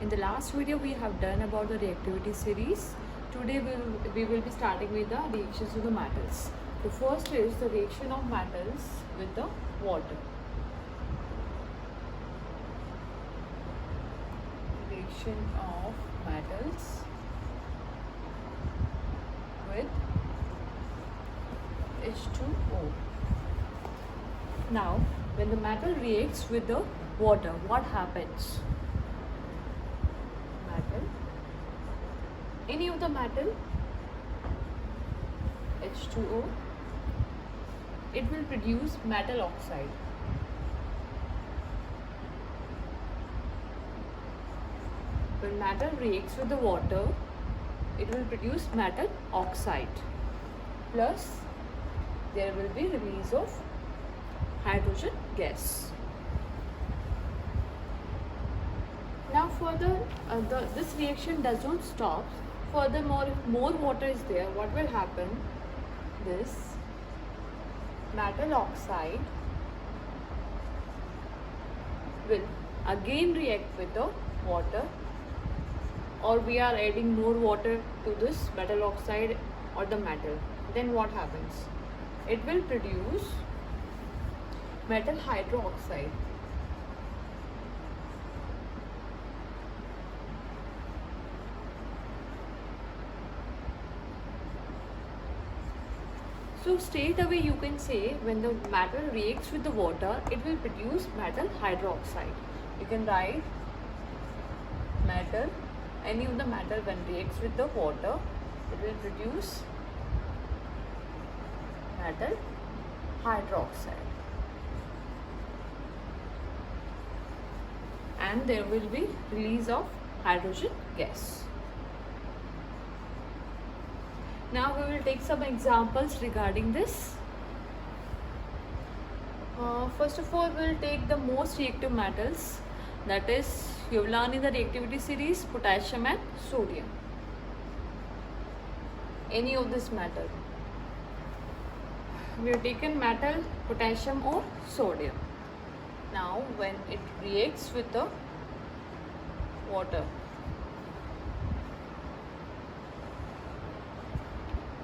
In the last video we have done about the reactivity series. Today we will be starting with the reactions of the metals. The first is the reaction of metals with the water. Reaction of metals with H2O. Now, when the metal reacts with the water, what happens? Any of the metal, H2O, it will produce metal oxide. When metal reacts with the water, it will produce metal oxide. Plus, there will be release of hydrogen gas. Now further, this reaction does not stop. Furthermore, if more water is there, what will happen? This metal oxide will again react with the water, or we are adding more water to this metal oxide or the metal. Then what happens? It will produce metal hydroxide. So straight away you can say when the metal reacts with the water, it will produce metal hydroxide. You can write metal, any of the metal when reacts with the water, it will produce metal hydroxide. And there will be release of hydrogen gas. Now we will take some examples regarding this. First of all, we will take the most reactive metals, that is you will learn in the reactivity series, potassium and sodium. Any of this metal. We have taken metal, potassium or sodium. Now when it reacts with the water,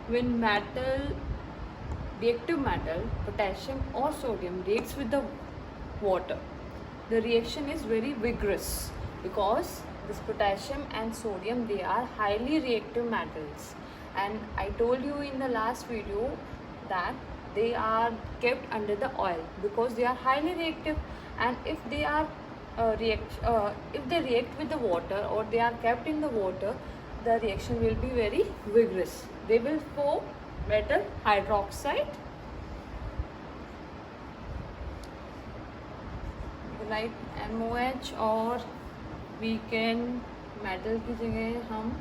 when reactive metal, potassium or sodium reacts with the water, the reaction is very vigorous because this potassium and sodium, they are highly reactive metals. And I told you in the last video that they are kept under the oil because they are highly reactive, and if they are if they react with the water or they are kept in the water, the reaction will be very vigorous. They will form metal hydroxide, like MOH, or we can metal की जगह हम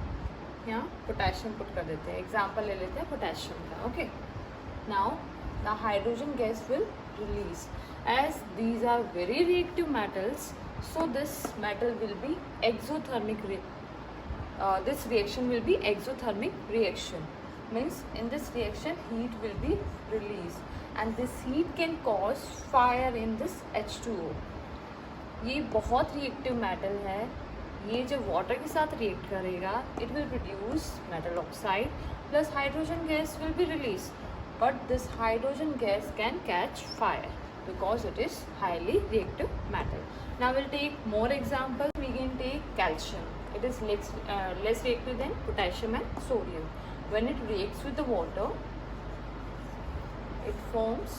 यहाँ potassium put कर देते हैं. Example ले लेते हैं पोटेशियम का. Okay, now the hydrogen gas will release. As these are very reactive metals, so this metal will be exothermic. This reaction will be exothermic reaction. Means in this reaction heat will be released, and this heat can cause fire in this H2O. ये बहुत reactive metal है. ये जब water के साथ react करेगा, it will produce metal oxide plus hydrogen gas will be released. But this hydrogen gas can catch fire because it is highly reactive metal. Now we'll take more examples. We can take calcium. It is less reactive than potassium and sodium. When it reacts with the water, it forms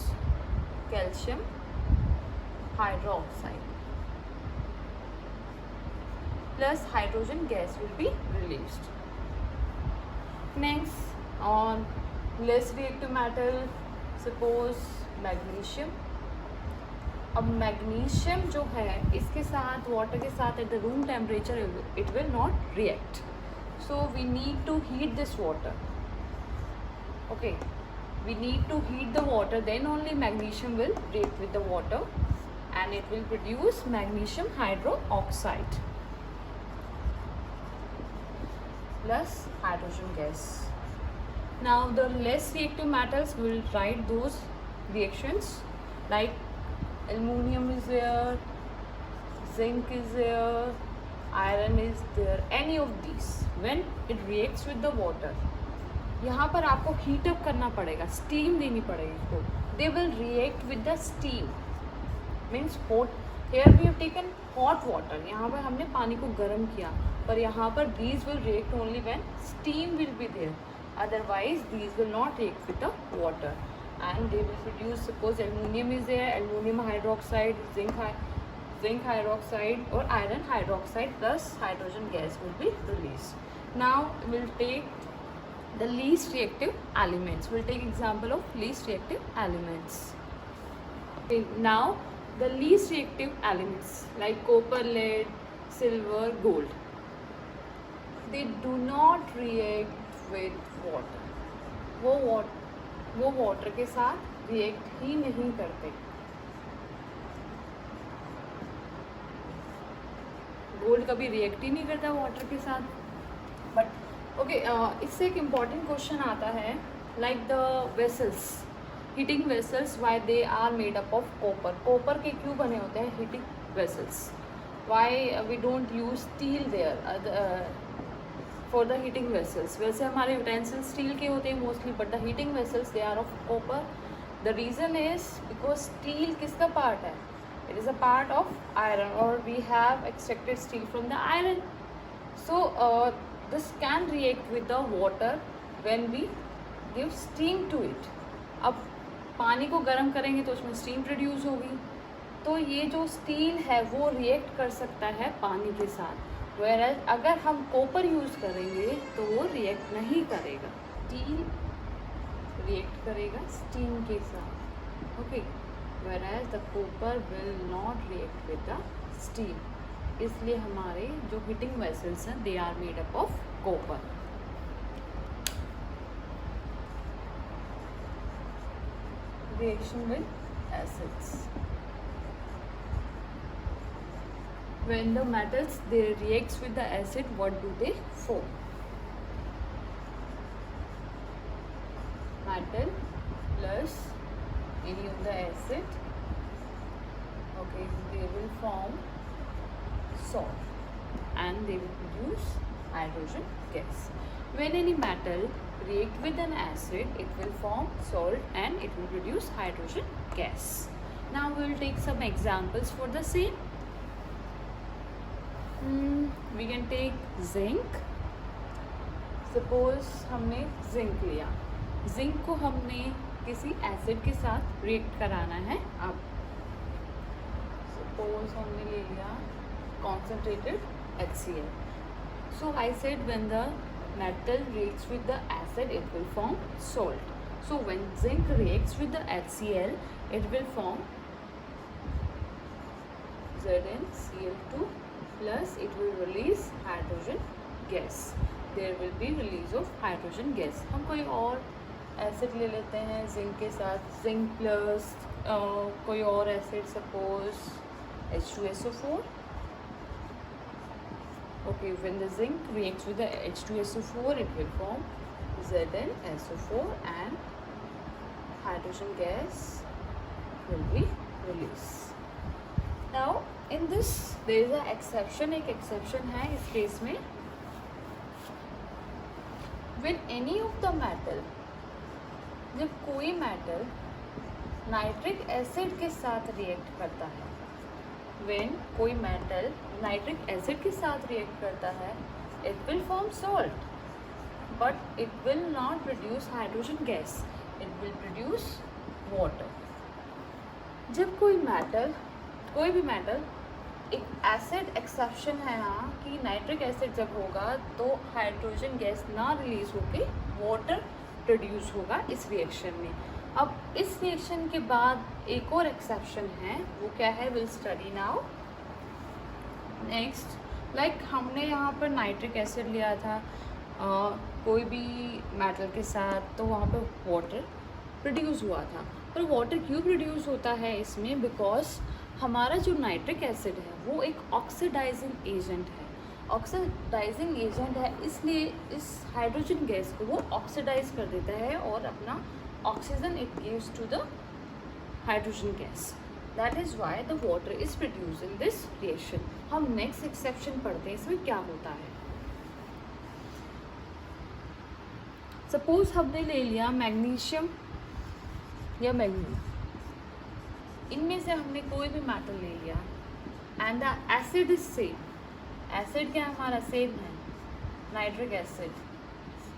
calcium hydroxide plus hydrogen gas will be released. Next, on less reactive metal, suppose magnesium. अब magnesium जो है इसके साथ water के साथ at the room temperature it will not react, so we need to heat this water. Okay, we need to heat the water, then only magnesium will react with the water and it will produce magnesium hydroxide plus hydrogen gas. Now the less reactive metals, we will write those reactions like aluminum is there, zinc is there, iron is there, any of these, when it reacts with the water, यहाँ पर आपको heat up करना पड़ेगा, steam देनी पड़ेगी इसको. They will react with the steam, means hot. Here we have taken hot water, यहाँ पर हमने पानी को गर्म किया, पर यहाँ पर these will react only when steam will be there, otherwise these will not react with the water, and they will produce, suppose aluminium is there, aluminium hydroxide, zinc hydroxide or iron hydroxide plus hydrogen gas will be released. Now we'll take the least reactive elements. We'll take example of least reactive elements. Okay, now the least reactive elements like copper, lead, silver, gold, they do not react with water. वो water के साथ react ही नहीं करते. Gold कभी react ही नहीं करता water के साथ. बट ओके, इससे एक इम्पॉर्टेंट क्वेश्चन आता है, like the vessels, heating vessels, why they are made up of copper. Copper के क्यों बने होते हैं heating vessels? Why we don't use steel there for the heating vessels? वैसे हमारे यूटेंसिल्स स्टील के होते हैं mostly, but the heating vessels they are of copper. The reason is because steel किसका पार्ट है? It is a part of iron, or we have extracted steel from the iron. So this can react with the water when we give steam to it. अब पानी को गर्म करेंगे तो उसमें steam produce होगी, तो ये जो स्टील है वो रिएक्ट कर सकता है पानी के साथ. Whereas अगर हम कॉपर यूज़ करेंगे तो वो रिएक्ट नहीं करेगा, स्टील रिएक्ट करेगा स्टीम के साथ. Okay, whereas the copper will not react with the steam. इसलिए हमारे जो हीटिंग वेसल्स हैं they are made up of copper. Reaction with acids. When the metals they reacts with the acid, what do they form? Metal plus any of the acid, okay, they will form salt and they will produce hydrogen gas. When any metal react with an acid, it will form salt and it will produce hydrogen gas. Now we will take some examples for the same. We can take zinc. Suppose हमने zinc लिया, zinc को हमने किसी acid के साथ react कराना है. अब सपोज हमने ले लिया concentrated HCl. So I said when the metal reacts with the acid it will form salt. So when zinc reacts with the HCl it will form ZnCl2 plus it will release hydrogen gas. There will be release of hydrogen gas. हम कोई और acid ले लेते हैं zinc के साथ, zinc plus कोई और acid, suppose H2SO4. Okay, when the zinc reacts with the H2SO4 it will form ZnSO4 and hydrogen gas will be released. Now in this there is a exception. एक exception है इस case में, when any of the metal, जब कोई metal nitric acid के साथ react करता है, व्हेन कोई मेटल नाइट्रिक एसिड के साथ रिएक्ट करता है, it will form salt but it will not produce hydrogen gas, it will produce water. जब कोई भी मेटल, एक एसिड एक्सेप्शन है यहाँ कि नाइट्रिक एसिड जब होगा तो हाइड्रोजन गैस ना रिलीज होके वाटर प्रोड्यूस होगा इस रिएक्शन में. अब इस रिएक्शन के बाद एक और एक्सेप्शन है, वो क्या है, will study now. Next, like हमने यहाँ पर नाइट्रिक एसिड लिया था कोई भी मेटल के साथ, तो वहाँ पर वाटर प्रोड्यूस हुआ था. पर वाटर क्यों प्रोड्यूस होता है इसमें? बिकॉज हमारा जो नाइट्रिक एसिड है वो एक ऑक्सीडाइजिंग एजेंट है. ऑक्सीडाइजिंग एजेंट है, इसलिए इस हाइड्रोजन गैस को वो ऑक्सीडाइज कर देता है और अपना oxygen it gives to the hydrogen gas. That is why the water is produce in this reaction. हम नेक्स्ट एक्सेप्शन पढ़ते हैं, इसमें क्या होता है। सपोज हमने ले लिया मैग्नीशियम या मैग्नीज, इनमें से हमने कोई भी मेटल ले लिया and the acid is same. Acid क्या है हमारा, सेम है, नाइट्रिक एसिड।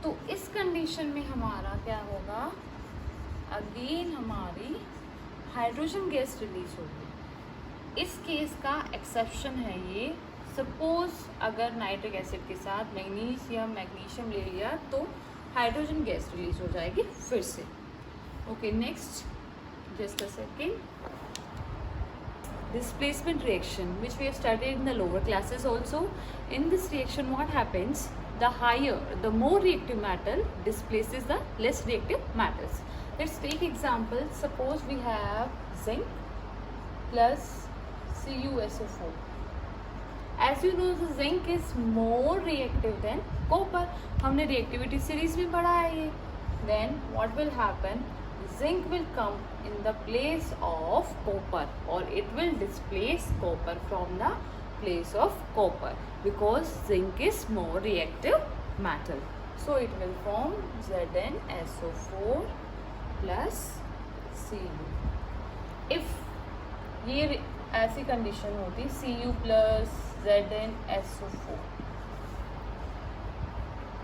तो इस कंडीशन में हमारा क्या होगा, अगेन हमारी हाइड्रोजन गैस रिलीज होगी। इस केस का एक्सेप्शन है ये। सपोज अगर नाइट्रिक एसिड के साथ मैग्नीज या मैग्नीशियम ले लिया तो हाइड्रोजन गैस रिलीज हो जाएगी फिर से। Okay, next, just a second. Displacement reaction, which we have studied in the lower classes also. In this reaction, what happens? The more reactive metal displaces the less reactive metals. Let's take example. Suppose we have zinc plus CuSO4. As you know, the zinc is more reactive than copper. हमने reactivity series में पढ़ा है ये. Then what will happen? Zinc will come in the place of copper, or it will displace copper from the place of copper, because zinc is more reactive metal. So it will form ZnSO4 plus Cu. If ये ऐसी condition होती Cu plus ZnSO4,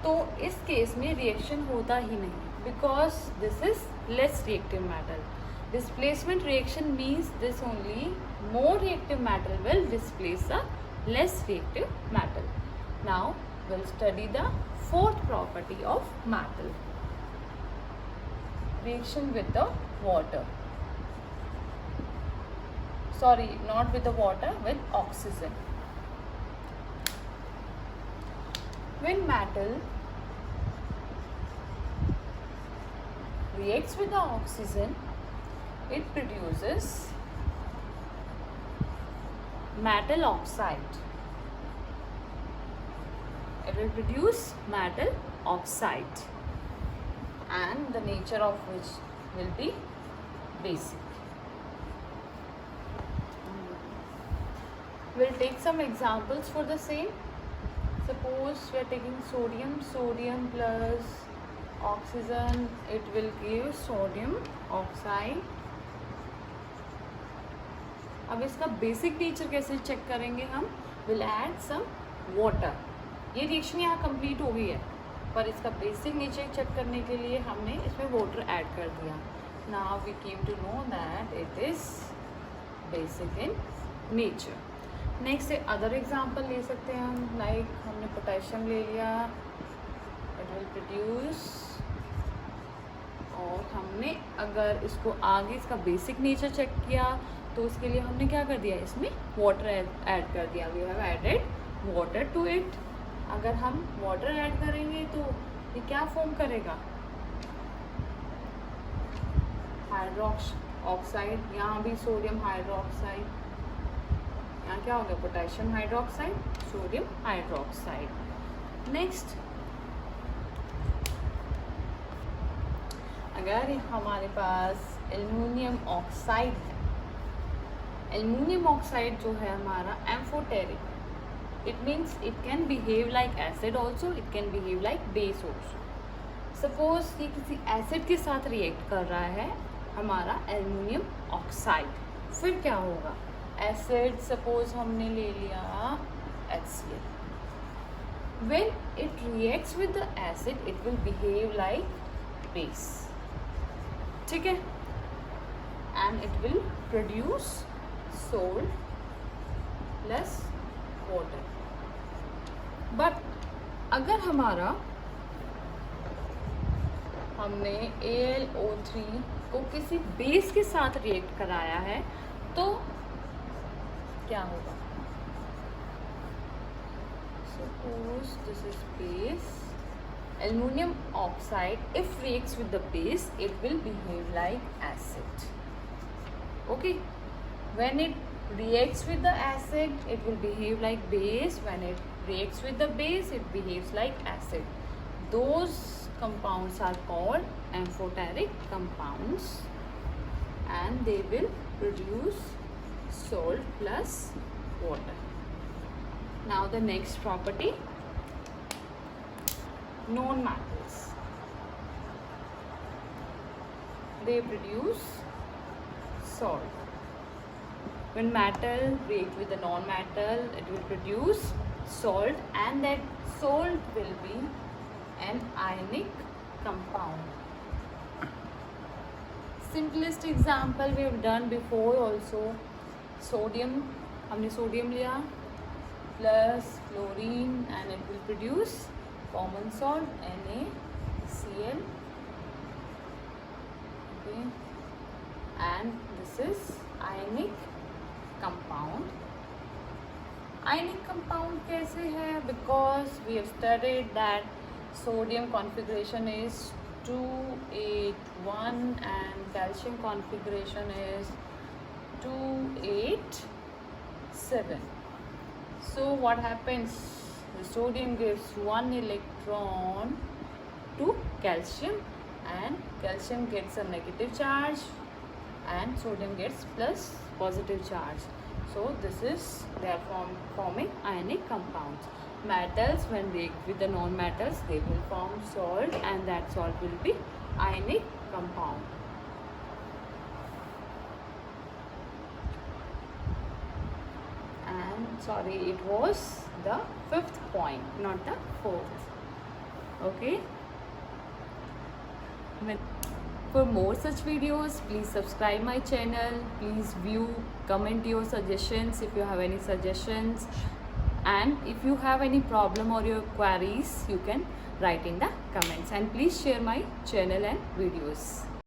तो इस case में reaction होता ही नहीं, because this is less reactive metal. Displacement reaction means this only, more reactive metal will displace the less reactive metal. Now we'll study the fourth property of metal, reaction with the water. Sorry, not with the water, with oxygen. When metal reacts with the oxygen, it produces metal oxide. It will produce metal oxide, and the nature of which will be basic. We'll take some examples for the same. Suppose we are taking sodium plus oxygen, it will give sodium oxide. अब इसका basic nature कैसे check करेंगे हम? Will add some water. ये reaction यहाँ complete हो गई है, पर इसका बेसिक नेचर चेक करने के लिए हमने इसमें वाटर ऐड कर दिया. Now we came to know that it is basic in nature. Next other example ले सकते हैं हम, लाइक हमने पोटेशियम ले लिया, इट विल प्रोड्यूस, और हमने अगर इसको आगे इसका बेसिक नेचर चेक किया तो उसके लिए हमने क्या कर दिया, इसमें वाटर ऐड कर दिया. We have added water to it. अगर हम वाटर ऐड करेंगे तो ये क्या फॉर्म करेगा, हाइड्रोक्स ऑक्साइड. यहाँ भी सोडियम हाइड्रोक्साइड, यहाँ क्या हो गया, potassium hydroxide, sodium hydroxide. Next, अगर हमारे पास एल्युमिनियम ऑक्साइड है, एल्युमिनियम ऑक्साइड जो है हमारा amphoteric, it means it can behave like acid also, it can behave like base also. Suppose ये किसी एसिड के साथ रिएक्ट कर रहा है हमारा एल्युमिनियम ऑक्साइड, फिर क्या होगा, एसिड सपोज हमने ले लिया HCl. When it reacts with the acid, it will behave like base. ठीक है, and it will produce salt plus water. But अगर हमारा हमने AlO3 को किसी बेस के साथ रिएक्ट कराया है तो क्या होगा, suppose this is base, aluminum oxide, if reacts with the base, it will behave like acid. Okay, when it reacts with the acid, it will behave like base. When it reacts with the base, it behaves like acid. Those compounds are called amphoteric compounds, and they will produce salt plus water. Now the next property, non-metals. They produce salt. When metal react with the non-metal, it will produce salt, and that salt will be an ionic compound. Simplest example we have done before also. Sodium, हमने sodium लिया plus chlorine and it will produce common salt NaCl. Okay, and this is ionic compound. Ionic compound कैसे है? Because we have studied that sodium configuration is 281 and calcium configuration is 287. So what happens? The sodium gives one electron to calcium, and calcium gets a negative charge and sodium gets plus positive charge. So this is, they are forming ionic compounds. Metals, when react with the non-metals, they will form salt, and that salt will be ionic compound. And sorry, it was the 5th point, not the 4th. Okay. For more such videos, please subscribe my channel. Please view, comment your suggestions if you have any suggestions, and if you have any problem or your queries, you can write in the comments, and please share my channel and videos.